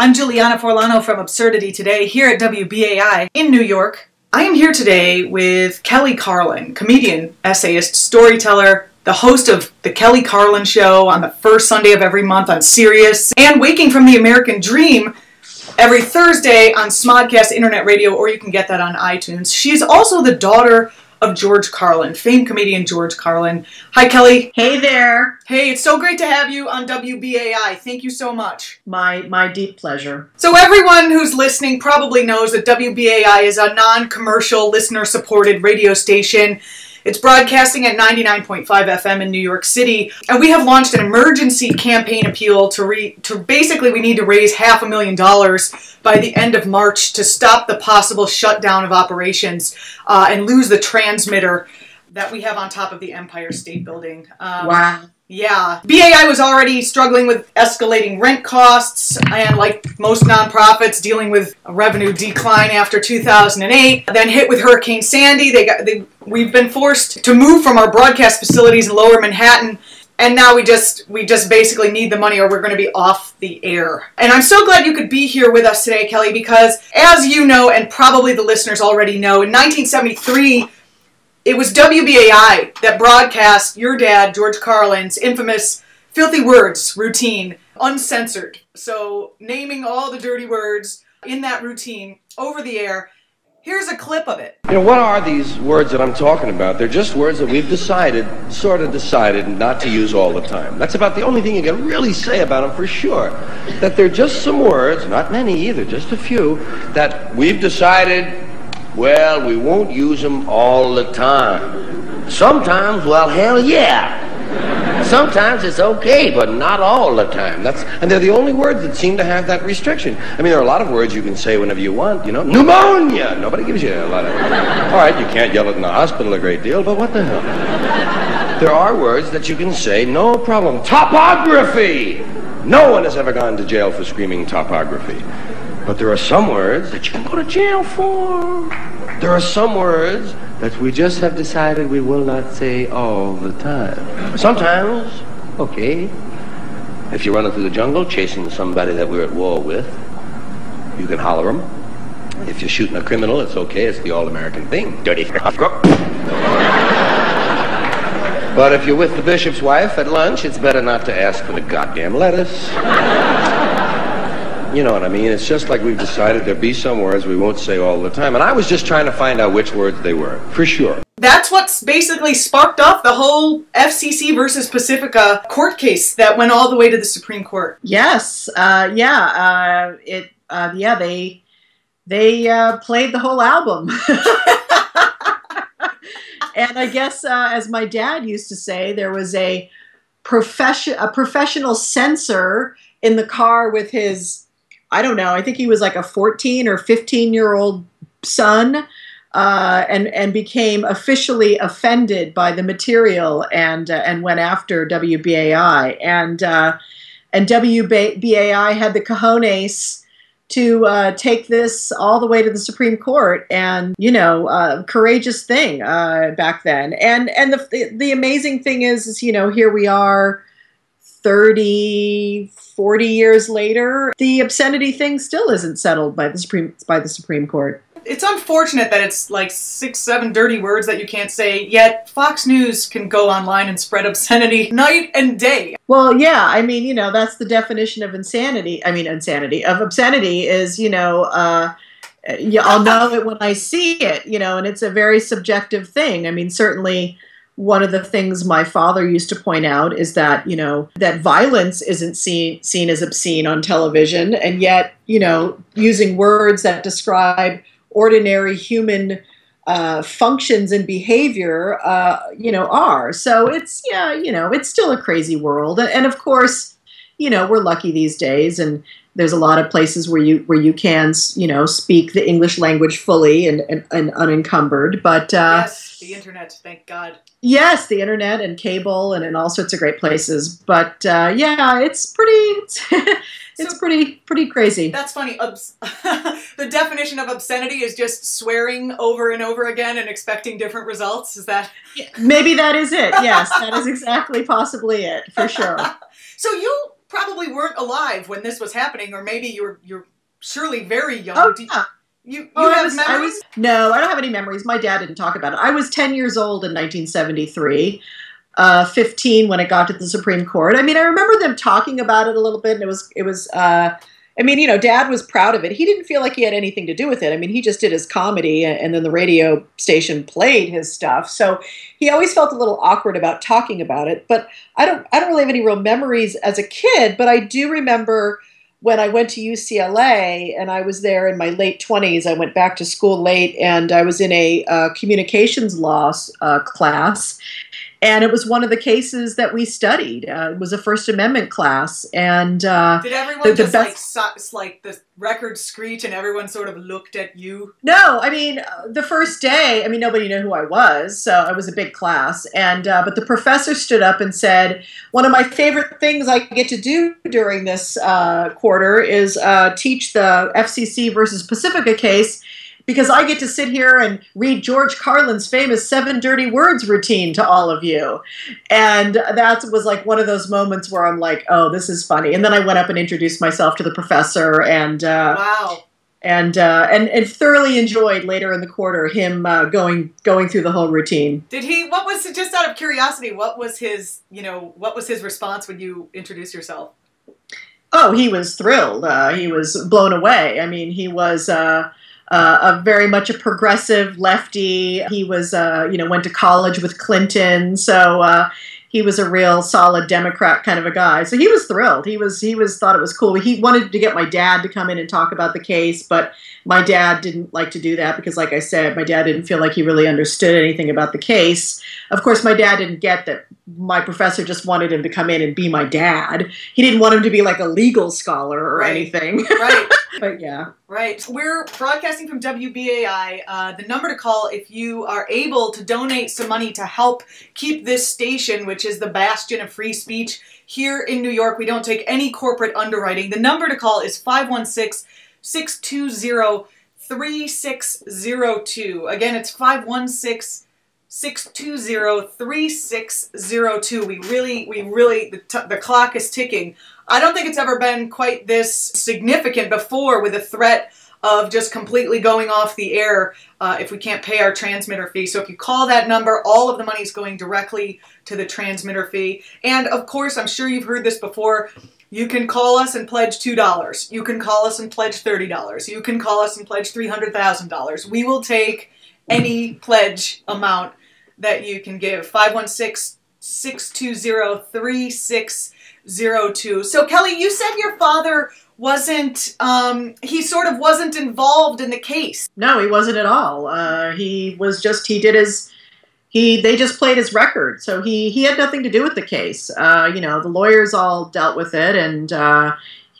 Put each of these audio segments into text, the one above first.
I'm Juliana Forlano from Absurdity today here at WBAI in New York. I am here today with Kelly Carlin, comedian, essayist, storyteller, the host of The Kelly Carlin Show on the first Sunday of every month on Sirius, and Waking from the American Dream every Thursday on Smodcast Internet Radio, or you can get that on iTunes. She's also the daughter of George Carlin, famed comedian George Carlin. Hi, Kelly. Hey there. Hey, it's so great to have you on WBAI. Thank you so much. My deep pleasure. So everyone who's listening probably knows that WBAI is a non-commercial, listener-supported radio station. It's broadcasting at 99.5 FM in New York City, and we have launched an emergency campaign appeal to basically we need to raise $500,000 by the end of March to stop the possible shutdown of operations and lose the transmitter that we have on top of the Empire State Building. Wow. Yeah. BAI was already struggling with escalating rent costs and, like most nonprofits, dealing with a revenue decline after 2008. Then hit with Hurricane Sandy. We've been forced to move from our broadcast facilities in Lower Manhattan, and now we just basically need the money or we're going to be off the air. And I'm so glad you could be here with us today, Kelly, because as you know, and probably the listeners already know, in 1973, it was WBAI that broadcast your dad, George Carlin's infamous Filthy Words routine, uncensored. So naming all the dirty words in that routine over the air. Here's a clip of it. You know, what are these words that I'm talking about? They're just words that we've sort of decided not to use all the time. That's about the only thing you can really say about them for sure. That they're just some words, not many either, just a few, that we've decided, well, we won't use them all the time. Sometimes, well, hell yeah. Sometimes it's okay, but not all the time. And they're the only words that seem to have that restriction. I mean, there are a lot of words you can say whenever you want, you know. Pneumonia! Nobody gives you a lot of... All right, you can't yell it in the hospital a great deal, but what the hell? There are words that you can say, no problem. Topography! No one has ever gone to jail for screaming topography. But there are some words that you can go to jail for. There are some words that we just have decided we will not say all the time. Sometimes, okay, if you're running through the jungle chasing somebody that we're at war with, you can holler them. If you're shooting a criminal, it's okay. It's the all-American thing. Dirty crook. But if you're with the bishop's wife at lunch, it's better not to ask for the goddamn lettuce. You know what I mean? It's just like we've decided there'll be some words we won't say all the time. And I was just trying to find out which words they were, for sure. That's what's basically sparked off the whole FCC versus Pacifica court case that went all the way to the Supreme Court. Yes. They played the whole album. And I guess, as my dad used to say, there was a professional censor in the car with his, I don't know, I think he was like a 14 or 15-year-old son, and became officially offended by the material and went after WBAI. And WBAI had the cojones to take this all the way to the Supreme Court, and, you know, courageous thing back then. And the amazing thing is, you know, here we are 30, 40 years later, the obscenity thing still isn't settled by the Supreme Court. It's unfortunate that it's like 6, 7 dirty words that you can't say, yet Fox News can go online and spread obscenity night and day. Well, yeah, I mean, you know, that's the definition of insanity. I mean, of obscenity is, you know, I'll know it when I see it, you know, and it's a very subjective thing. I mean, certainly one of the things my father used to point out is that, you know, that violence isn't seen as obscene on television, and yet, you know, using words that describe ordinary human functions and behavior, you know, are. So it's, yeah, you know, it's still a crazy world. And of course, you know, we're lucky these days, and there's a lot of places where you can, you know, speak the English language fully and unencumbered. But yes, the internet, thank God. Yes, the internet and cable and all sorts of great places. But yeah, it's pretty crazy. That's funny. The definition of obscenity is just swearing over and over again and expecting different results. Is that? Maybe that is it. Yes, that is exactly possibly it, for sure. So you probably weren't alive when this was happening, or maybe you're surely very young. Oh, yeah. You have memories? No, I don't have any memories. My dad didn't talk about it. I was 10 years old in 1973. 15 when it got to the Supreme Court. I mean, I remember them talking about it a little bit, and it was I mean, Dad was proud of it. He didn't feel like he had anything to do with it. I mean, he just did his comedy, and then the radio station played his stuff. So he always felt a little awkward about talking about it. But I don't really have any real memories as a kid, but I do remember when I went to UCLA and I was there in my late 20s. I went back to school late, and I was in a communications law class. And it was one of the cases that we studied. It was a First Amendment class, and did everyone like the record screech, and everyone sort of looked at you? No, I mean the first day, I mean nobody knew who I was, so it was a big class. And but the professor stood up and said, "One of my favorite things I get to do during this quarter is teach the FCC versus Pacifica case." Because I get to sit here and read George Carlin's famous 7 dirty words routine to all of you. And that was like one of those moments where I'm like, oh, this is funny. And then I went up and introduced myself to the professor, and wow. And thoroughly enjoyed later in the quarter him going through the whole routine. Did he, what was, just out of curiosity, what was his response when you introduced yourself? Oh, he was thrilled. He was blown away. I mean, he was very much a progressive lefty. He was, went to college with Clinton, so he was a real solid Democrat kind of a guy. So he was thrilled. He thought it was cool. He wanted to get my dad to come in and talk about the case, but my dad didn't like to do that because, like I said, my dad didn't feel like he really understood anything about the case. Of course, my dad didn't get that my professor just wanted him to come in and be my dad. He didn't want him to be like a legal scholar or anything. Right. But yeah. Right. We're broadcasting from WBAI. The number to call if you are able to donate some money to help keep this station, which is the bastion of free speech here in New York. We don't take any corporate underwriting. The number to call is 516-620-3602. Again, it's 516-620-3602. We really, the clock is ticking. I don't think it's ever been quite this significant before, with a threat of just completely going off the air if we can't pay our transmitter fee. So if you call that number, all of the money is going directly to the transmitter fee. And of course, I'm sure you've heard this before, you can call us and pledge $2. You can call us and pledge $30. You can call us and pledge $300,000. We will take any pledge amount that you can give. 516-620-3602. So Kelly, you said your father wasn't, he sort of wasn't involved in the case. No, he wasn't at all. He was just, they just played his record. So he had nothing to do with the case. The lawyers all dealt with it, and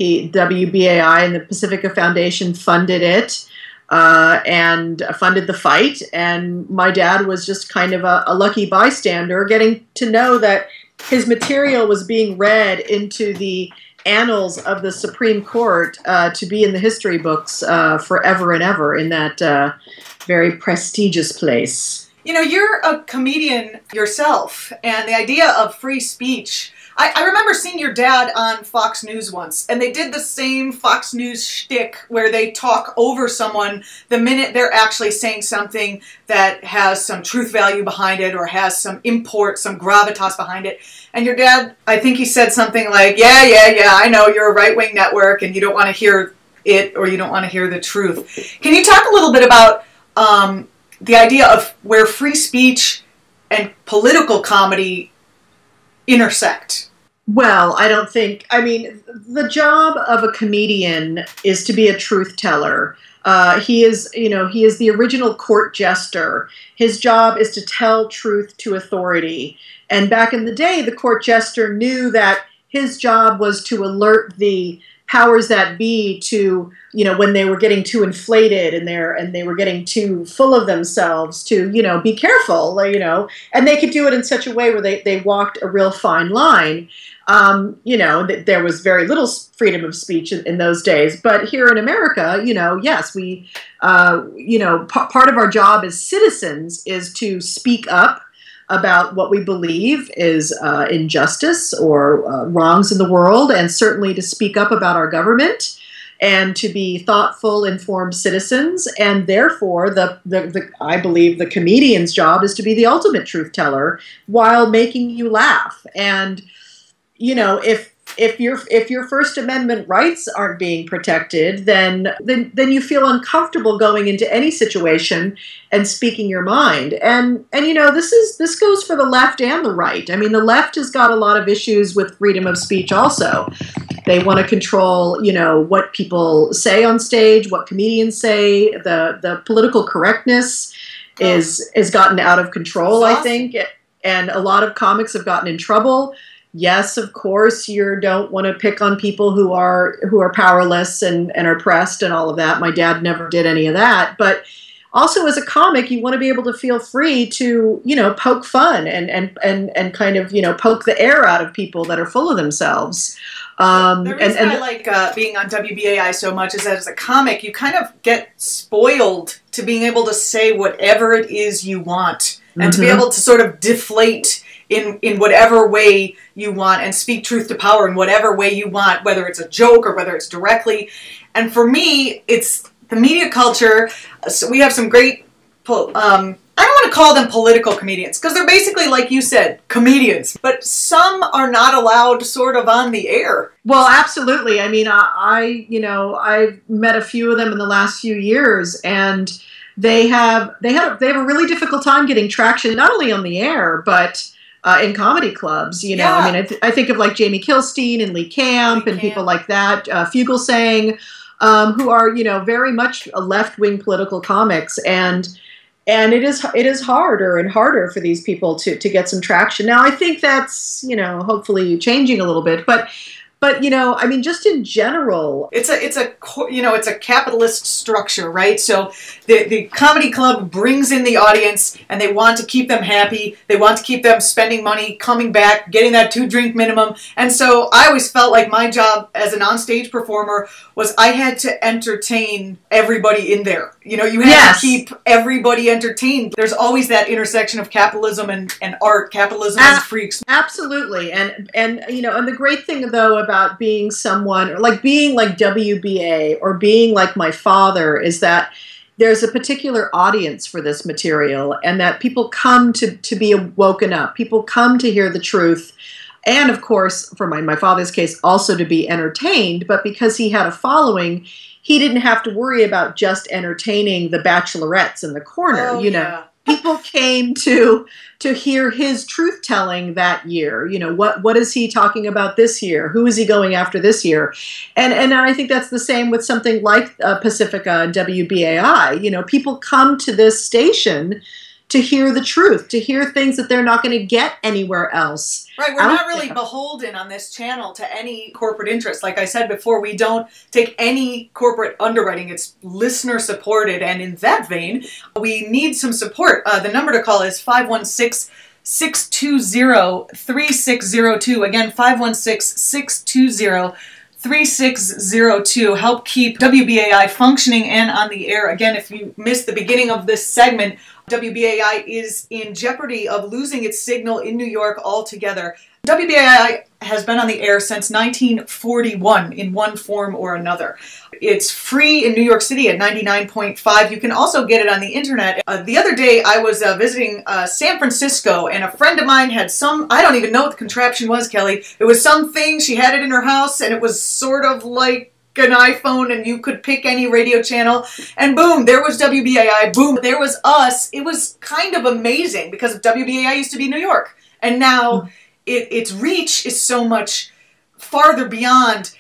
WBAI and the Pacifica Foundation funded it. And funded the fight, and my dad was just kind of a lucky bystander, getting to know that his material was being read into the annals of the Supreme Court to be in the history books forever and ever in that very prestigious place. You're a comedian yourself, and the idea of free speech, I remember seeing your dad on Fox News once, and they did the same Fox News shtick where they talk over someone the minute they're actually saying something that has some truth value behind it, or has some import, some gravitas behind it. And your dad, I think he said something like, yeah, I know you're a right-wing network and you don't want to hear it, or you don't want to hear the truth. Can you talk a little bit about the idea of where free speech and political comedy intersect? Well, the job of a comedian is to be a truth teller. He is the original court jester. His job is to tell truth to authority. And back in the day, the court jester knew that his job was to alert the powers that be to, when they were getting too inflated and they were getting too full of themselves, to, be careful, and they could do it in such a way where they walked a real fine line. There was very little freedom of speech in those days. But here in America, yes, part of our job as citizens is to speak up, about what we believe is injustice or wrongs in the world, and certainly to speak up about our government and to be thoughtful, informed citizens. And therefore, I believe the comedian's job is to be the ultimate truth teller while making you laugh. And, you know, if your First Amendment rights aren't being protected, then you feel uncomfortable going into any situation and speaking your mind. And you know, this goes for the left and the right. I mean, the left has got a lot of issues with freedom of speech also. They want to control, you know, what people say on stage, what comedians say. The political correctness is gotten out of control, I think, and a lot of comics have gotten in trouble. Yes, of course, you don't want to pick on people who are powerless and are oppressed and all of that. My dad never did any of that. But also, as a comic, you want to be able to feel free to, you know, poke fun and kind of, you know, poke the air out of people that are full of themselves. The reason I like being on WBAI so much is that as a comic, you kind of get spoiled to being able to say whatever it is you want and to be able to sort of deflate in whatever way you want and speak truth to power in whatever way you want, whether it's a joke or whether it's directly. And for me, it's the media culture. So we have some great, I don't want to call them political comedians because they're basically, like you said, comedians. But some are not allowed sort of on the air. Well, absolutely. I mean, I've met a few of them in the last few years, and they have a really difficult time getting traction, not only on the air, but in comedy clubs, you know. Yeah. I mean, I think of like Jamie Kilstein and Lee Camp and people like that, Fugelsang, who are, you know, very much left-wing political comics, and it is harder and harder for these people to get some traction. Now, I think that's, you know, hopefully changing a little bit, but you know, I mean, just in general, it's a capitalist structure, right? So the comedy club brings in the audience, and they want to keep them happy. They want to keep them spending money, coming back, getting that 2-drink minimum. And so I always felt like my job as an onstage performer was I had to entertain everybody in there. You know, you had to keep everybody entertained. There's always that intersection of capitalism and art, capitalism and freaks. Absolutely. And you know, and the great thing though about being someone, or like being like WBA or being like my father, is that there's a particular audience for this material, and that people come to be woken up. People come to hear the truth. And of course, for my father's case, also to be entertained. But because he had a following, he didn't have to worry about just entertaining the bachelorettes in the corner. You know, people came to hear his truth telling that year. You know, what is he talking about this year? Who is he going after this year? And I think that's the same with something like Pacifica and WBAI. You know, people come to this station to hear the truth, to hear things that they're not going to get anywhere else. Right, we're not really beholden on this channel to any corporate interest. Like I said before, we don't take any corporate underwriting. It's listener supported, and in that vein, we need some support. The number to call is 516-620-3602. Again, 516-620-3602. Help keep WBAI functioning and on the air. Again, if you missed the beginning of this segment, WBAI is in jeopardy of losing its signal in New York altogether. WBAI has been on the air since 1941 in one form or another. It's free in New York City at 99.5. You can also get it on the internet. The other day I was visiting San Francisco, and a friend of mine had I don't even know what the contraption was, Kelly. It was something, she had it in her house, and it was sort of like an iPhone, and you could pick any radio channel, and boom, there was WBAI, boom, there was us. It was kind of amazing because WBAI used to be New York, and now its reach is so much farther beyond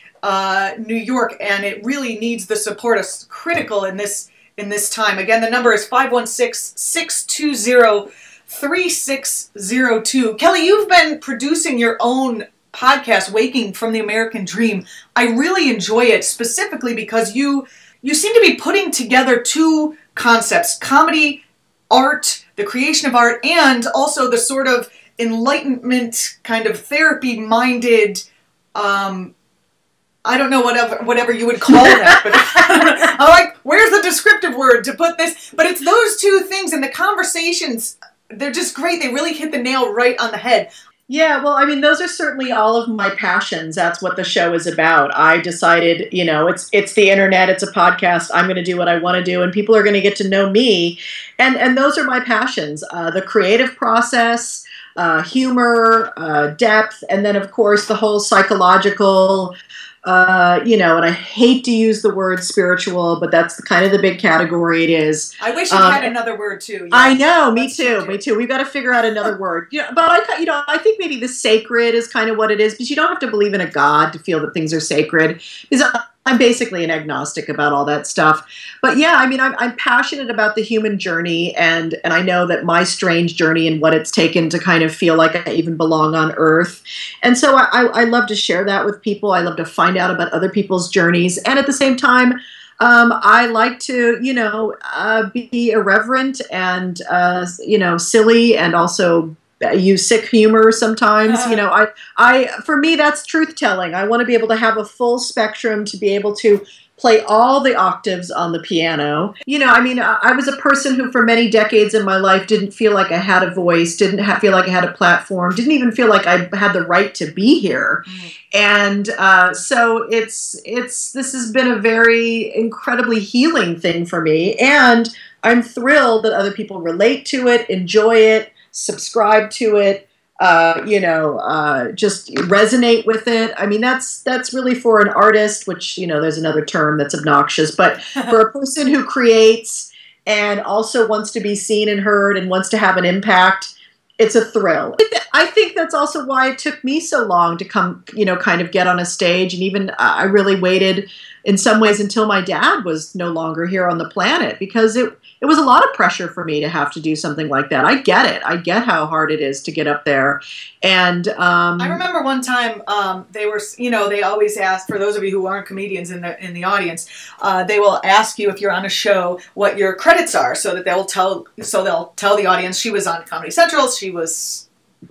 New York, and it really needs the support. It's critical in this time. Again, the number is 516-620-3602. Kelly, you've been producing your own podcast, Waking from the American Dream. I really enjoy it specifically because you seem to be putting together two concepts: comedy, art, the creation of art, and also the sort of enlightenment kind of therapy-minded, I don't know, whatever you would call that, but I'm like, where's the descriptive word to put this? But it's those two things, and the conversations they're just great. They really hit the nail right on the head. Yeah, well, I mean, those are certainly all of my passions. That's what the show is about. I decided, you know, it's the internet, it's a podcast. I'm going to do what I want to do, and people are going to get to know me. And those are my passions, the creative process, humor, depth, and then, of course, the whole psychological, you know, and I hate to use the word spiritual, but that's kind of the big category it is. I wish it had another word too. Yeah. I know, me too. We've got to figure out another word. Yeah, but I think maybe the sacred is kind of what it is, because you don't have to believe in a God to feel that things are sacred. Because I'm basically an agnostic about all that stuff. But yeah, I mean, I'm passionate about the human journey, and I know that my strange journey and what it's taken to kind of feel like I even belong on Earth. And so I love to share that with people. I love to find out about other people's journeys. And at the same time, I like to, you know, be irreverent and, you know, silly, and also use sick humor sometimes. You know, for me, that's truth telling. I want to be able to have a full spectrum, to be able to play all the octaves on the piano. You know, I mean, I was a person who for many decades in my life didn't feel like I had a voice, didn't feel like I had a platform, didn't even feel like I had the right to be here. And so this has been a very incredibly healing thing for me. And I'm thrilled that other people relate to it, enjoy it, subscribe to it, you know, just resonate with it. I mean, that's really for an artist, which, you know, there's another term that's obnoxious, but for a person who creates and also wants to be seen and heard and wants to have an impact, it's a thrill. I think that's also why it took me so long to come, you know, kind of get on a stage. And even I really waited in some ways until my dad was no longer here on the planet, because it was a lot of pressure for me to have to do something like that. I get it. I get how hard it is to get up there. And I remember one time they were, you know, they always ask, for those of you who aren't comedians in the audience, they will ask you if you're on a show what your credits are, so that they'll tell the audience, she was on Comedy Central, she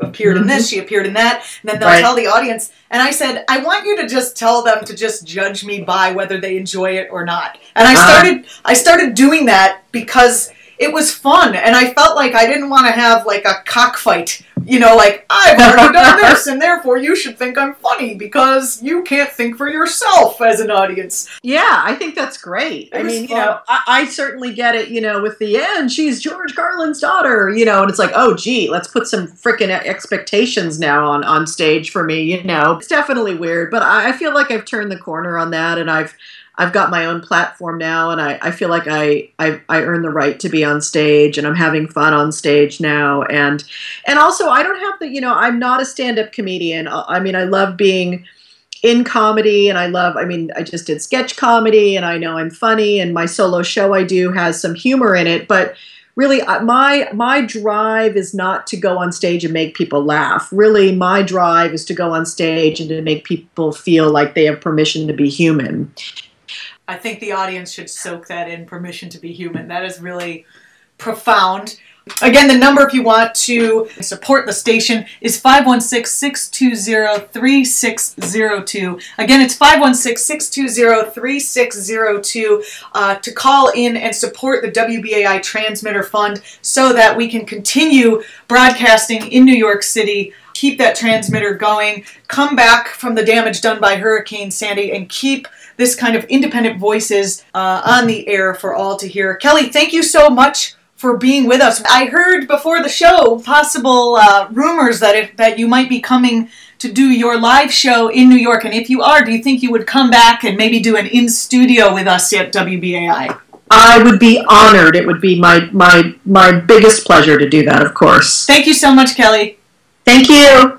appeared in this, she appeared in that, and then they'll tell the audience. And I said, I want you to just tell them to just judge me by whether they enjoy it or not. And I started doing that because it was fun, and I felt like I didn't want to have like a cockfight. You know, like, I've already done this, and therefore you should think I'm funny, because you can't think for yourself as an audience. Yeah, I think that's great. I mean, you know, I certainly get it, you know, with the end, she's George Carlin's daughter, you know, and it's like, oh, gee, let's put some freaking expectations now on stage for me, you know. It's definitely weird, but I feel like I've turned the corner on that, and I've got my own platform now, and I feel like I earn the right to be on stage, and I'm having fun on stage now. And also, I don't have the, you know, I'm not a stand-up comedian. I mean, I love being in comedy, and I just did sketch comedy, and I know I'm funny, and my solo show I do has some humor in it, but really, my drive is not to go on stage and make people laugh. Really, my drive is to go on stage and to make people feel like they have permission to be human. I think the audience should soak that in, permission to be human. That is really profound. Again, the number if you want to support the station is 516-620-3602. Again, it's 516-620-3602 to call in and support the WBAI Transmitter Fund so that we can continue broadcasting in New York City, keep that transmitter going, come back from the damage done by Hurricane Sandy, and keep this kind of independent voices on the air for all to hear. Kelly, thank you so much for being with us. I heard before the show possible rumors that you might be coming to do your live show in New York, and if you are, do you think you would come back and maybe do an in-studio with us at WBAI? I would be honored. It would be my biggest pleasure to do that, of course. Thank you so much, Kelly. Thank you.